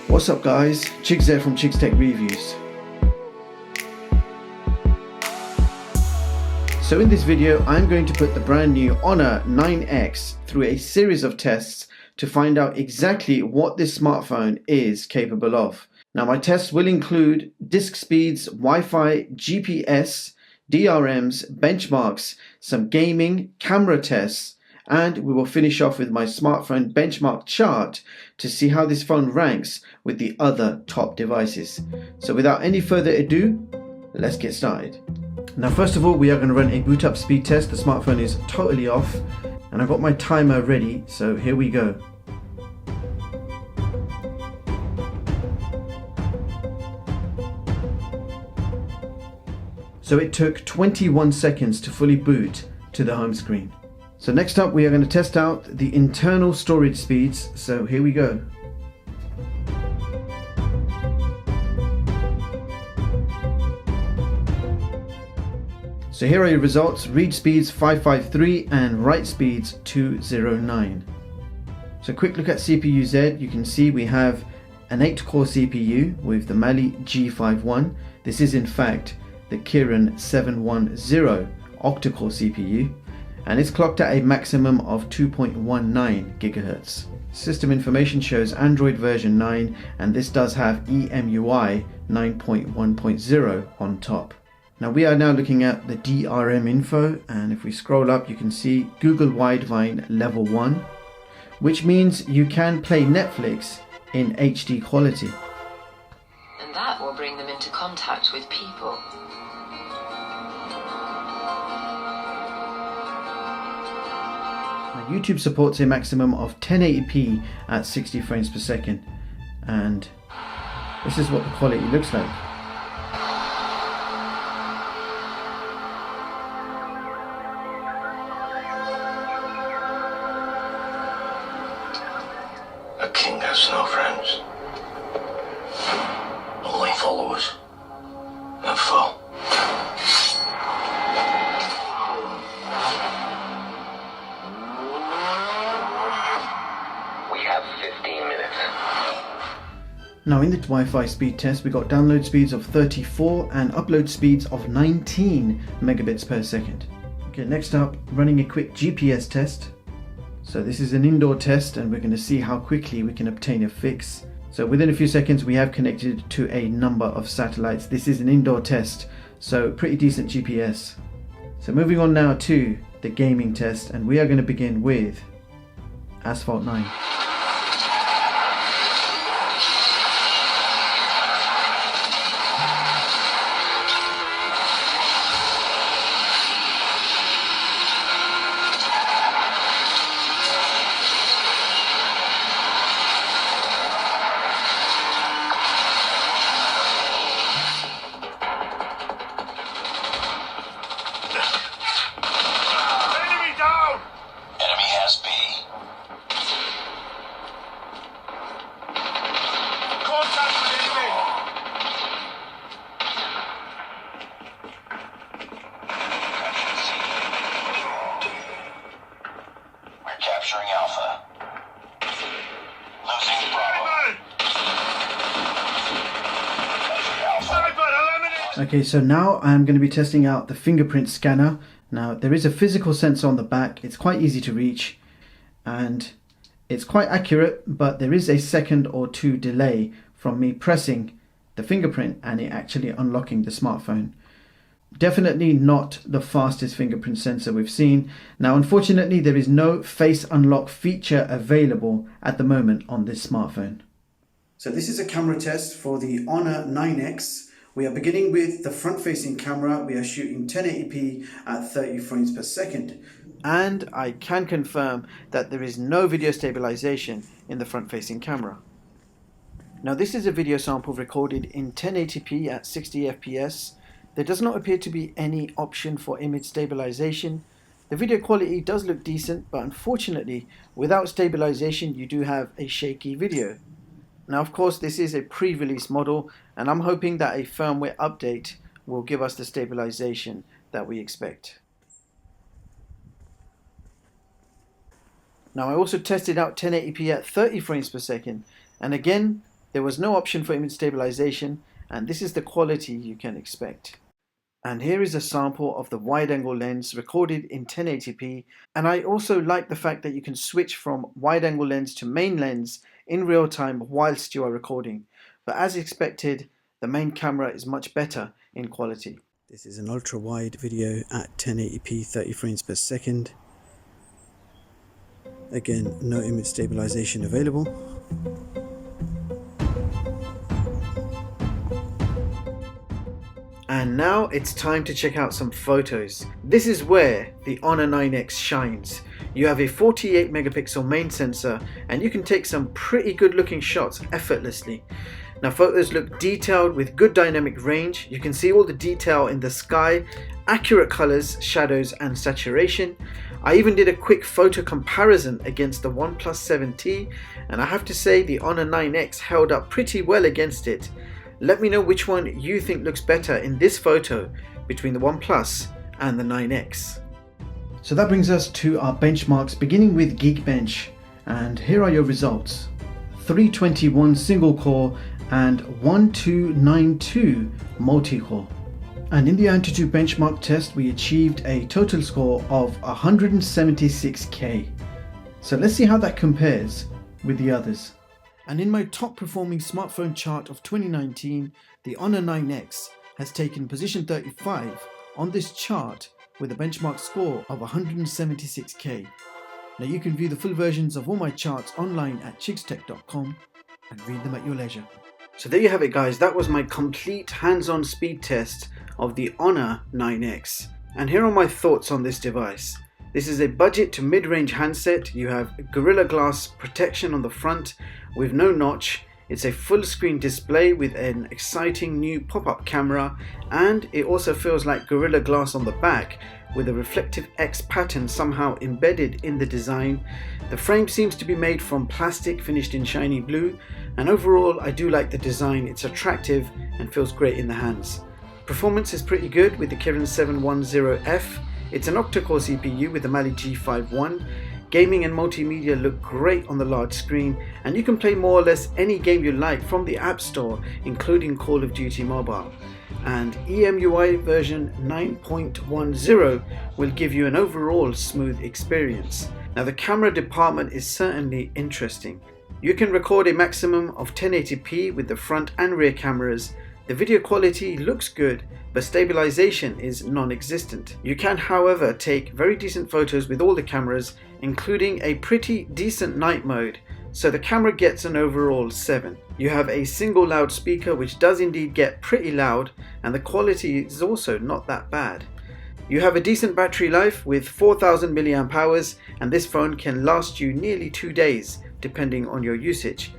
What's up guys, Chigs there from Chigs Tech Reviews. So in this video I'm going to put the brand new Honor 9X through a series of tests to find out exactly what this smartphone is capable of. Now my tests will include disk speeds, Wi-Fi, GPS, DRMs, benchmarks, some gaming, camera tests, and we will finish off with my smartphone benchmark chart to see how this phone ranks with the other top devices. So without any further ado, let's get started. Now first of all, we are going to run a boot up speed test. The smartphone is totally off and I've got my timer ready, so here we go. So it took 21 seconds to fully boot to the home screen. So next up we are going to test out the internal storage speeds, so here we go. So here are your results: read speeds 553 and write speeds 209. So quick look at CPU Z. You can see we have an 8-core CPU with the Mali G51. This is in fact the Kirin 710 octa-core CPU, and it's clocked at a maximum of 2.19 GHz. System information shows Android version 9, and this does have EMUI 9.1.0 on top. Now we are now looking at the DRM Info, and if we scroll up you can see Google Widevine level 1, which means you can play Netflix in HD quality. And that will bring them into contact with people. Now, YouTube supports a maximum of 1080p at 60 frames per second, and this is what the quality looks like. A king has no friends, only followers and foe. We have 15 minutes. Now in the Wi-Fi speed test we got download speeds of 34 and upload speeds of 19 megabits per second. Okay, next up, running a quick GPS test. So this is an indoor test and we're going to see how quickly we can obtain a fix. So within a few seconds we have connected to a number of satellites. This is an indoor test, so pretty decent GPS. So moving on now to the gaming test, and we are going to begin with Asphalt 9. Enemy has B. Contact with enemy. We're capturing Alpha. Losing Bravo. Alpha. Okay, so now I'm going to be testing out the fingerprint scanner. Now there is a physical sensor on the back. It's quite easy to reach and it's quite accurate, but there is a second or two delay from me pressing the fingerprint and it actually unlocking the smartphone. Definitely not the fastest fingerprint sensor we've seen. Now unfortunately there is no face unlock feature available at the moment on this smartphone. So this is a camera test for the Honor 9X. We are beginning with the front-facing camera. We are shooting 1080p at 30 frames per second. And I can confirm that there is no video stabilization in the front-facing camera. Now this is a video sample recorded in 1080p at 60 FPS. There does not appear to be any option for image stabilization. The video quality does look decent, but unfortunately, without stabilization, you do have a shaky video. Now of course this is a pre-release model and I'm hoping that a firmware update will give us the stabilization that we expect. Now I also tested out 1080p at 30 frames per second, and again There was no option for image stabilization, and this is the quality you can expect. And here is a sample of the wide angle lens recorded in 1080p, and I also like the fact that you can switch from wide angle lens to main lens in real time whilst you are recording. But as expected, the main camera is much better in quality. This is an ultra wide video at 1080p 30 frames per second. Again, no image stabilization available. And now it's time to check out some photos. This is where the Honor 9X shines. You have a 48 megapixel main sensor and you can take some pretty good looking shots effortlessly. Now photos look detailed with good dynamic range. You can see all the detail in the sky, accurate colors, shadows and saturation. I even did a quick photo comparison against the OnePlus 7T, and I have to say the Honor 9X held up pretty well against it. Let me know which one you think looks better in this photo between the OnePlus and the 9X. So that brings us to our benchmarks, beginning with Geekbench, and here are your results. 321 single core and 1292 multi-core. And in the Antutu benchmark test we achieved a total score of 176K. So let's see how that compares with the others. And in my top performing smartphone chart of 2019, the Honor 9X has taken position 35 on this chart with a benchmark score of 176K. Now you can view the full versions of all my charts online at chigstech.com and read them at your leisure. So there you have it guys, that was my complete hands-on speed test of the Honor 9X. And here are my thoughts on this device. This is a budget to mid-range handset. You have Gorilla Glass protection on the front with no notch. It's a full screen display with an exciting new pop-up camera, and it also feels like Gorilla Glass on the back with a reflective X pattern somehow embedded in the design. The frame seems to be made from plastic finished in shiny blue, and overall I do like the design. It's attractive and feels great in the hands. Performance is pretty good with the Kirin 710F. It's an octa-core CPU with the Mali G51. Gaming and multimedia look great on the large screen, and you can play more or less any game you like from the App Store, including Call of Duty Mobile. And EMUI version 9.10 will give you an overall smooth experience. Now the camera department is certainly interesting. You can record a maximum of 1080p with the front and rear cameras. The video quality looks good, but stabilization is non-existent. You can, however, take very decent photos with all the cameras, including a pretty decent night mode, so the camera gets an overall 7. You have a single loudspeaker which does indeed get pretty loud, and the quality is also not that bad. You have a decent battery life with 4000 mAh, and this phone can last you nearly 2 days depending on your usage.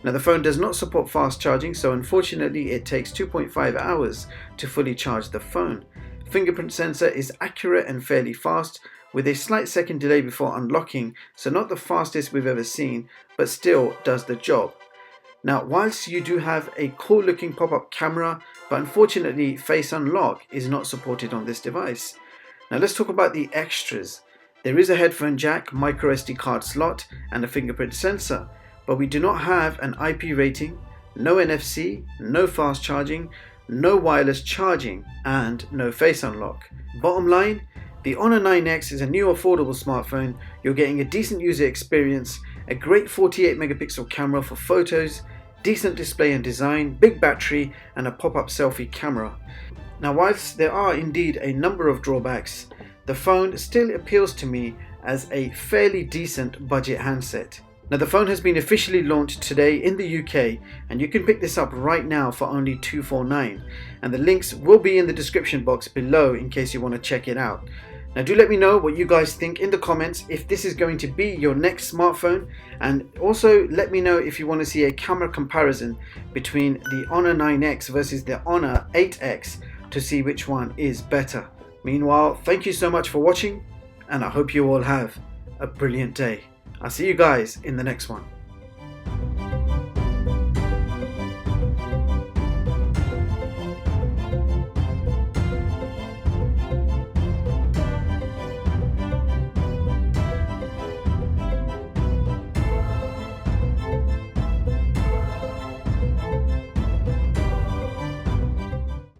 Now the phone does not support fast charging, so unfortunately it takes 2.5 hours to fully charge the phone. Fingerprint sensor is accurate and fairly fast, with a slight second delay before unlocking, so not the fastest we've ever seen, but still does the job. Now whilst you do have a cool looking pop-up camera, but unfortunately face unlock is not supported on this device. Now let's talk about the extras. There is a headphone jack, MicroSD card slot and a fingerprint sensor, but we do not have an IP rating, no NFC, no fast charging, no wireless charging, and no face unlock. Bottom line, the Honor 9X is a new affordable smartphone. You're getting a decent user experience, a great 48 megapixel camera for photos, decent display and design, big battery, and a pop-up selfie camera. Now whilst there are indeed a number of drawbacks, the phone still appeals to me as a fairly decent budget handset. Now the phone has been officially launched today in the UK, and you can pick this up right now for only $249, and the links will be in the description box below in case you want to check it out. Now do let me know what you guys think in the comments, if this is going to be your next smartphone, and also let me know if you want to see a camera comparison between the Honor 9X versus the Honor 8X to see which one is better. Meanwhile, thank you so much for watching, and I hope you all have a brilliant day. I'll see you guys in the next one.